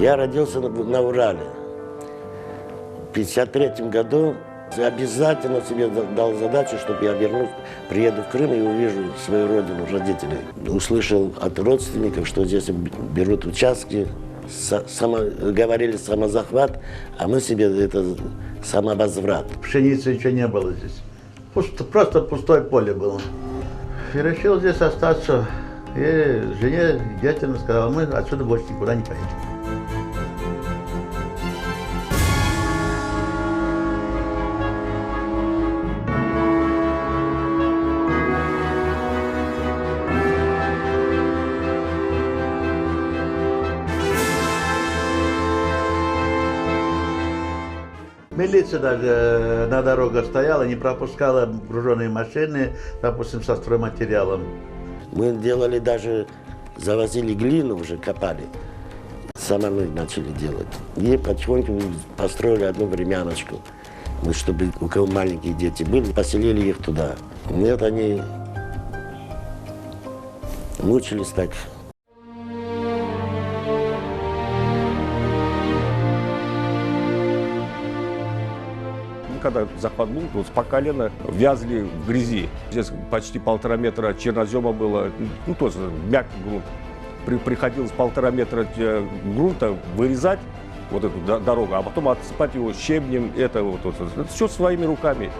Я родился на Урале. В 1953 году обязательно себе дал задачу, чтобы я вернусь, приеду в Крым и увижу свою родину, родителей. Услышал от родственников, что здесь берут участки, говорили самозахват, а мы себе это самовозврат. Пшеницы ничего не было здесь. Просто пустое поле было. И решил здесь остаться. И жене, детям сказал, мы отсюда больше никуда не поедем. Милиция даже на дорогах стояла, не пропускала груженные машины, допустим, со стройматериалом. Мы делали даже, завозили глину, уже копали. Самому начали делать. И потихоньку построили одну времяночку. Мы, чтобы у кого маленькие дети были, поселили их туда. Нет, они мучились так. Когда захват был, вот по колено вязли в грязи. Здесь почти 1,5 метра чернозема было, ну тоже мягкий грунт. Приходилось 1,5 метра грунта вырезать, вот эту дорогу, а потом отсыпать его щебнем, это все своими руками.